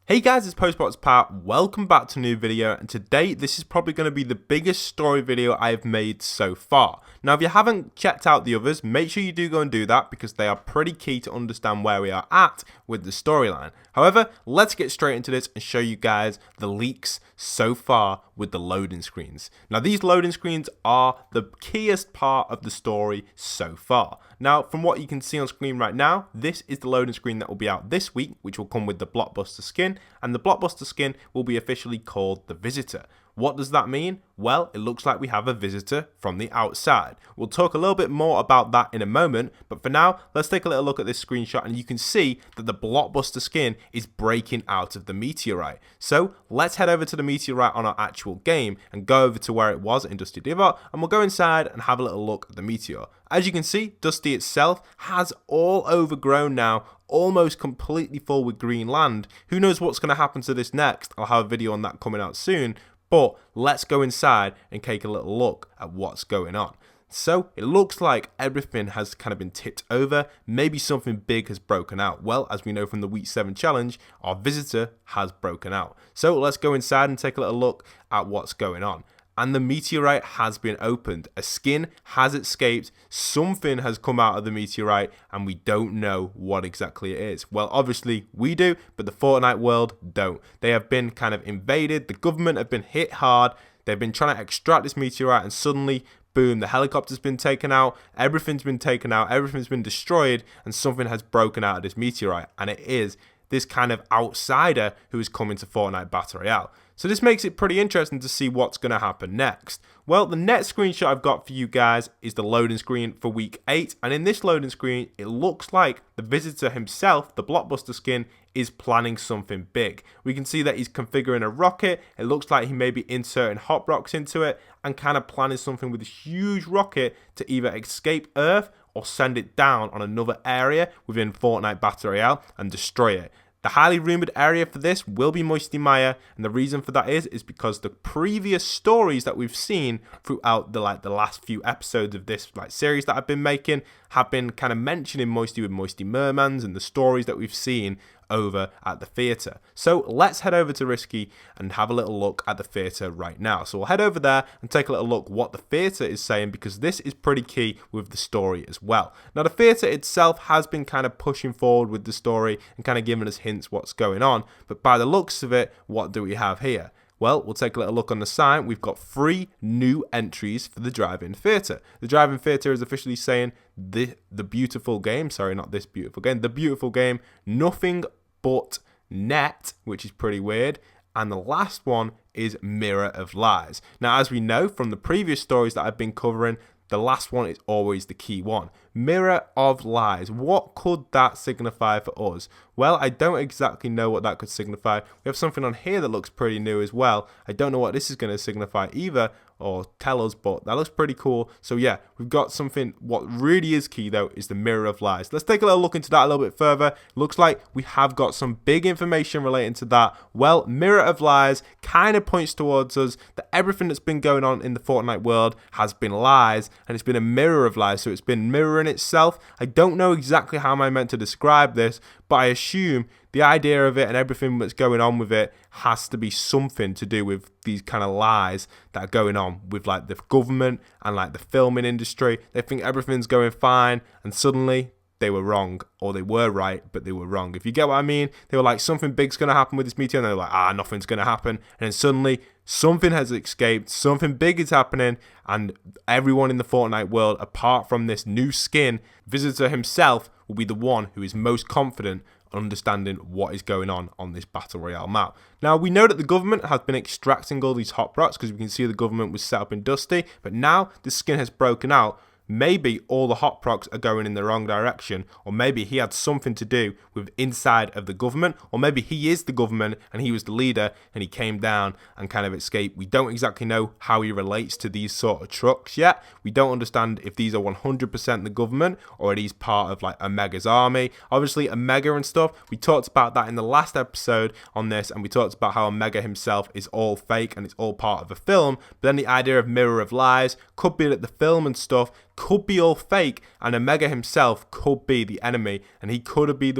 Hey guys, it's postboxpat. Welcome back to a new video, and today this is probably going to be the biggest story video I've made so far. Now, if you haven't checked out the others, make sure you do go and do that because they are pretty key to understand where we are at with the storyline. However, let's get straight into this and show you guys the leaks so far with the loading screens. Now, these loading screens are the keyest part of the story so far. Now, from what you can see on screen right now, this is the loading screen that will be out this week, which will come with the Blockbuster skin, and the Blockbuster skin will be officially called the Visitor. What does that mean? Well, it looks like we have a visitor from the outside. We'll talk a little bit more about that in a moment, but for now, let's take a little look at this screenshot, and you can see that the Blockbuster skin is breaking out of the meteorite. So let's head over to the meteorite on our actual game and go over to where it was in Dusty Divot, and we'll go inside and have a little look at the meteor. As you can see, Dusty itself has all overgrown now, almost completely full with green land. Who knows what's going to happen to this next? I'll have a video on that coming out soon. But let's go inside and take a little look at what's going on. So it looks like everything has kind of been tipped over. Maybe something big has broken out. Well, as we know from the week 7 challenge, our visitor has broken out. So let's go inside and take a little look at what's going on. And the meteorite has been opened. A skin has escaped. Something has come out of the meteorite, and we don't know what exactly it is. Well, obviously we do, but the Fortnite world don't. They have been kind of invaded. The government have been hit hard. They've been trying to extract this meteorite, and suddenly, boom, the helicopter's been taken out. Everything's been taken out. Everything's been destroyed, and something has broken out of this meteorite. And it is this kind of outsider who is coming to Fortnite Battle Royale. So this makes it pretty interesting to see what's going to happen next. Well, the next screenshot I've got for you guys is the loading screen for week 8. And in this loading screen, it looks like the visitor himself, the Blockbuster skin, is planning something big. We can see that he's configuring a rocket. It looks like he may be inserting hot rocks into it and kind of planning something with a huge rocket to either escape Earth or send it down on another area within Fortnite Battle Royale and destroy it. The highly rumored area for this will be Moisty Mire, and the reason for that is because the previous stories that we've seen throughout the last few episodes of this series that I've been making have been kind of mentioning Moisty with Moisty Mermans and the stories that we've seen over at the theatre. So let's head over to Risky and have a little look at the theatre right now. So we'll head over there and take a little look what the theatre is saying, because this is pretty key with the story as well. Now, the theatre itself has been kind of pushing forward with the story and kind of giving us hints what's going on, but by the looks of it, what do we have here? Well, we'll take a little look on the sign. We've got 3 new entries for the drive-in theatre. The drive-in theatre is officially saying the beautiful game, sorry, not this beautiful game, the beautiful game, nothing but net, which is pretty weird. And the last one is Mirror of Lies. Now, as we know from the previous stories that I've been covering, the last one is always the key one. Mirror of Lies. What could that signify for us? Well, I don't exactly know what that could signify. We have something on here that looks pretty new as well. I don't know what this is going to signify either or tell us, but that looks pretty cool. So yeah, we've got something. What really is key though is the Mirror of Lies. Let's take a little look into that a little bit further. Looks like we have got some big information relating to that. Well, Mirror of Lies kind of points towards us that everything that's been going on in the Fortnite world has been lies, and it's been a mirror of lies. So it's been mirroring itself. I don't know exactly how am I meant to describe this, but I assume the idea of it and everything that's going on with it has to be something to do with these kind of lies that are going on with like the government and like the filming industry. They think everything's going fine, and suddenly they were wrong, or they were right, but they were wrong. If you get what I mean, they were like, something big's going to happen with this meteor, and they're like, nothing's going to happen. And then suddenly something has escaped, something big is happening, and everyone in the Fortnite world, apart from this new skin, Visitor himself will be the one who is most confident understanding what is going on this Battle Royale map. Now, we know that the government has been extracting all these hot rocks, because we can see the government was set up in Dusty, but now the skin has broken out. Maybe all the hot procs are going in the wrong direction, or maybe he had something to do with inside of the government, or maybe he is the government and he was the leader and he came down and kind of escaped. We don't exactly know how he relates to these sort of trucks yet. We don't understand if these are 100% the government or are these part of like Omega's army. Obviously Omega and stuff, we talked about that in the last episode on this, and we talked about how Omega himself is all fake and it's all part of a film. But then the idea of Mirror of Lies could be that the film and stuff could be all fake, and Omega himself could be the enemy, and he could be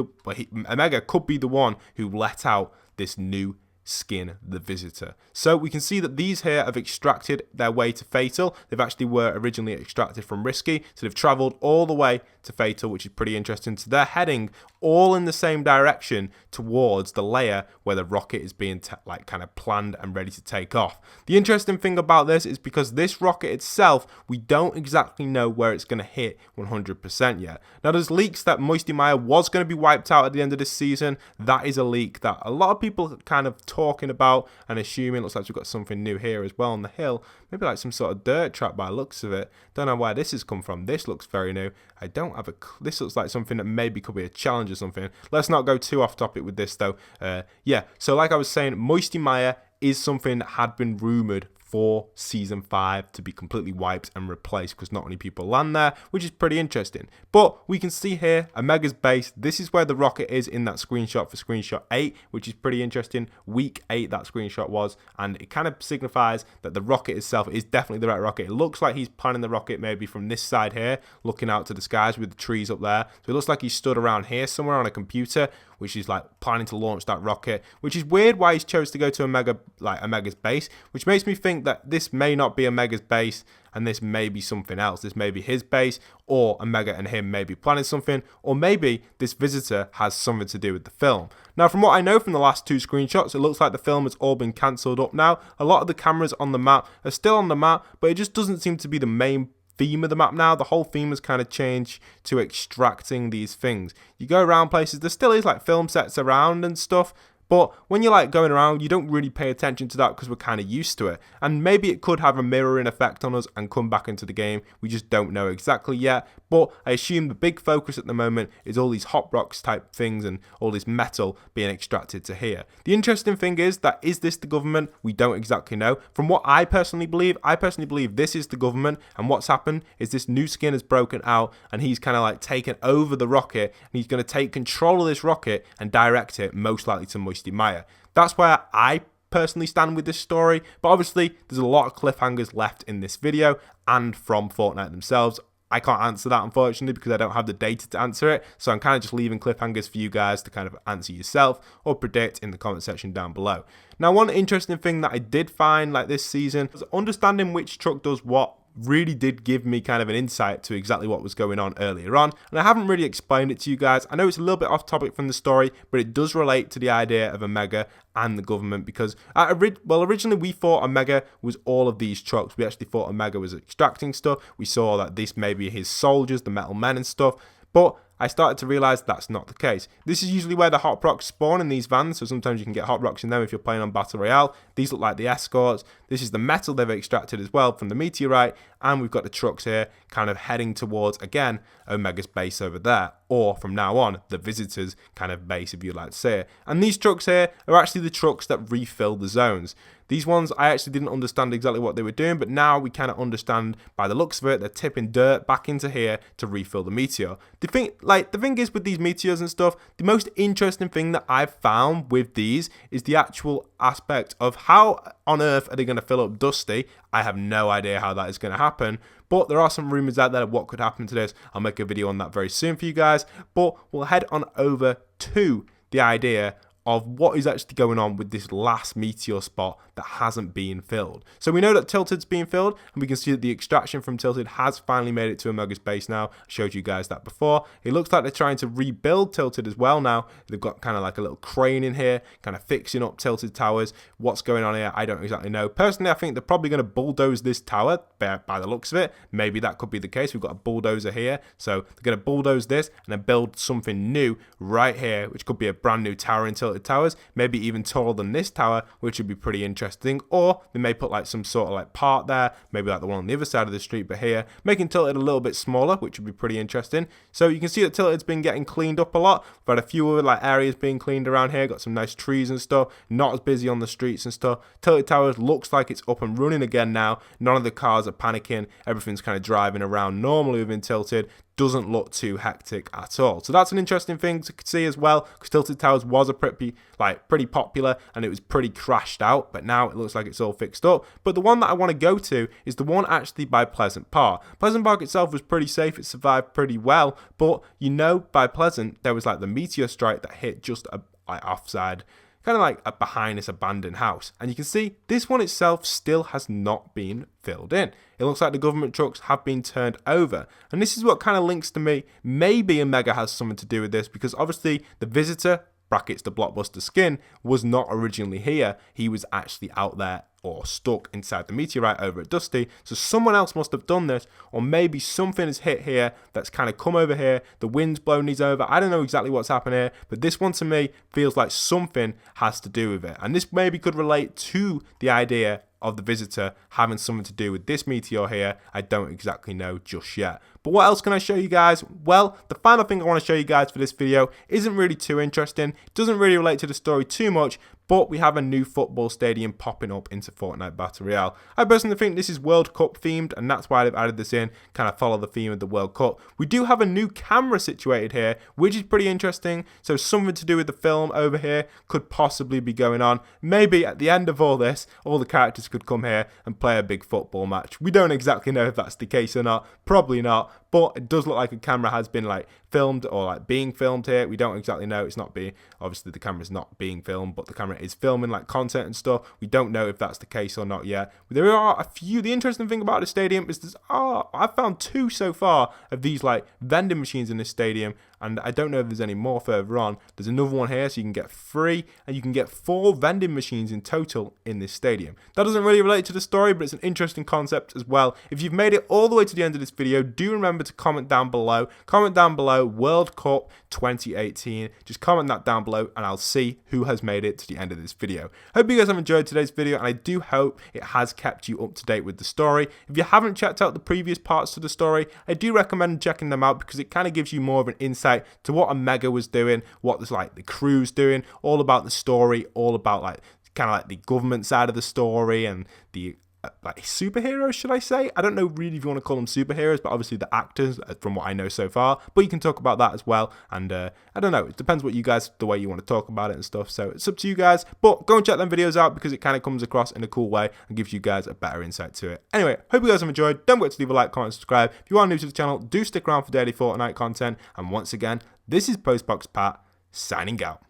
Omega could be the one who let out this new skin, the Visitor. So we can see that these here have extracted their way to Fatal. They've actually were originally extracted from Risky, so they've traveled all the way to Fatal, which is pretty interesting. So they're heading all in the same direction towards the layer where the rocket is being kind of planned and ready to take off. The interesting thing about this is because this rocket itself, we don't exactly know where it's going to hit 100% yet. Now there's leaks that Moisty Maya was going to be wiped out at the end of this season. That is a leak that a lot of people are kind of talking about and assuming. Looks like we've got something new here as well on the hill. Maybe like some sort of dirt trap by the looks of it. Don't know where this has come from. This looks very new. I don't have a... This looks like something that maybe could be a challenge or something. Let's not go too off topic with this though. Yeah, so like I was saying, Moisty Maya is something that had been rumoured for Season 5 to be completely wiped and replaced because not many people land there, which is pretty interesting. But we can see here Omega's base. This is where the rocket is in that screenshot for screenshot 8, which is pretty interesting. Week 8 that screenshot was, and it kind of signifies that the rocket itself is definitely the right rocket. It looks like he's planning the rocket maybe from this side here, looking out to the skies with the trees up there. So it looks like he stood around here somewhere on a computer, which is like planning to launch that rocket, which is weird why he's chose to go to Omega's base, which makes me think that this may not be Omega's base and this may be something else. This may be his base, or Omega and him may be planning something, or maybe this Visitor has something to do with the film. Now, from what I know from the last 2 screenshots, it looks like the film has all been cancelled up now. A lot of the cameras on the map are still on the map, but it just doesn't seem to be the main theme of the map now. The whole theme has kind of changed to extracting these things. You go around places, there still is like film sets around and stuff, but when you're like going around, you don't really pay attention to that because we're kind of used to it. And maybe it could have a mirroring effect on us and come back into the game. We just don't know exactly yet. But I assume the big focus at the moment is all these hot rocks type things and all this metal being extracted to here. The interesting thing is that is this the government? We don't exactly know. From what I personally believe this is the government, and what's happened is this new skin has broken out and he's kind of like taken over the rocket and he's going to take control of this rocket and direct it most likely to Moisty Maya. That's where I personally stand with this story, but obviously there's a lot of cliffhangers left in this video and from Fortnite themselves. I can't answer that unfortunately because I don't have the data to answer it, so I'm kind of just leaving cliffhangers for you guys to kind of answer yourself or predict in the comment section down below. Now, one interesting thing that I did find like this season was understanding which truck does what really did give me kind of an insight to exactly what was going on earlier on, and I haven't really explained it to you guys. I know it's a little bit off topic from the story, but it does relate to the idea of Omega and the government, because originally we thought Omega was all of these trucks. We actually thought Omega was extracting stuff. We saw that this may be his soldiers, the metal men and stuff, but I started to realise that's not the case. This is usually where the hot rocks spawn in these vans, so sometimes you can get hot rocks in them if you're playing on Battle Royale. These look like the escorts. This is the metal they've extracted as well from the meteorite, and we've got the trucks here kind of heading towards, again, Omega's base over there, or from now on, the Visitor's kind of base, if you'd like to say it. And these trucks here are actually the trucks that refill the zones. These ones, I actually didn't understand exactly what they were doing, but now we kind of understand by the looks of it, they're tipping dirt back into here to refill the meteor. The thing is with these meteors and stuff, the most interesting thing that I've found with these is the actual aspect of how on earth are they going to fill up Dusty. I have no idea how that is going to happen, but there are some rumors out there of what could happen to this. I'll make a video on that very soon for you guys, but we'll head on over to the idea of what is actually going on with this last meteor spot that hasn't been filled. So we know that Tilted's been filled, and we can see that the extraction from Tilted has finally made it to Omega's base now. I showed you guys that before. It looks like they're trying to rebuild Tilted as well now. They've got kind of like a little crane in here, kind of fixing up Tilted towers. What's going on here, I don't exactly know. Personally, I think they're probably going to bulldoze this tower by the looks of it. Maybe that could be the case. We've got a bulldozer here. So they're going to bulldoze this and then build something new right here, which could be a brand new tower in Tilted Towers, maybe even taller than this tower, which would be pretty interesting. Or they may put like some sort of like part there, maybe like the one on the other side of the street, but here, making Tilted a little bit smaller, which would be pretty interesting. So you can see that Tilted's been getting cleaned up a lot. We've had a few other like areas being cleaned around here, got some nice trees and stuff, not as busy on the streets and stuff. Tilted Towers looks like it's up and running again now. None of the cars are panicking, everything's kind of driving around normally within Tilted. Doesn't look too hectic at all. So that's an interesting thing to see as well, because Tilted Towers was a pretty popular and it was pretty crashed out, but now it looks like it's all fixed up. But the one that I want to go to is the one actually by Pleasant Park. Pleasant Park itself was pretty safe, it survived pretty well, but you know, by Pleasant there was like the meteor strike that hit just offside kind of like behind this abandoned house. And you can see this one itself still has not been filled in. It looks like the government trucks have been turned over. And this is what kind of links to me. Maybe a mega has something to do with this, because obviously the visitor, brackets the blockbuster skin, was not originally here. He was actually out there or stuck inside the meteorite over at Dusty. So someone else must have done this, or maybe something has hit here that's kind of come over here. The wind's blown these over. I don't know exactly what's happened here, but this one to me feels like something has to do with it. And this maybe could relate to the idea of the visitor having something to do with this meteor here. I don't exactly know just yet. But what else can I show you guys? Well, the final thing I want to show you guys for this video isn't really too interesting. It doesn't really relate to the story too much, but we have a new football stadium popping up into Fortnite Battle Royale. I personally think this is World Cup themed, and that's why they've added this in, kind of follow the theme of the World Cup. We do have a new camera situated here, which is pretty interesting. So something to do with the film over here could possibly be going on. Maybe at the end of all this, all the characters could come here and play a big football match. We don't exactly know if that's the case or not. Probably not. But it does look like a camera has been like filmed or like being filmed here. We don't exactly know. It's not being, obviously the camera's not being filmed, but the camera is filming like content and stuff. We don't know if that's the case or not yet. There are a few. The interesting thing about the stadium is I've found 2 so far of these like vending machines in this stadium, and I don't know if there's any more further on. There's another one here, so you can get 3, and you can get 4 vending machines in total in this stadium. That doesn't really relate to the story, but it's an interesting concept as well. If you've made it all the way to the end of this video, do remember to comment down below. Comment down below World Cup 2018. Just comment that down below, and I'll see who has made it to the end of this video. Hope you guys have enjoyed today's video, and I do hope it has kept you up to date with the story. If you haven't checked out the previous parts to the story, I do recommend checking them out, because it kind of gives you more of an insight to what Omega was doing, what was like the crew's doing, all about the story, all about like kind of like the government side of the story and the like superheroes, should I say? I don't know really if you want to call them superheroes, but obviously the actors, from what I know so far. But you can talk about that as well, and I don't know, it depends what you guys, the way you want to talk about it and stuff, so it's up to you guys. But go and check them videos out, because it kind of comes across in a cool way and gives you guys a better insight to it. Anyway, hope you guys have enjoyed. Don't forget to leave a like, comment, subscribe. If you are new to the channel, do stick around for daily Fortnite content, and once again, this is postboxpat signing out.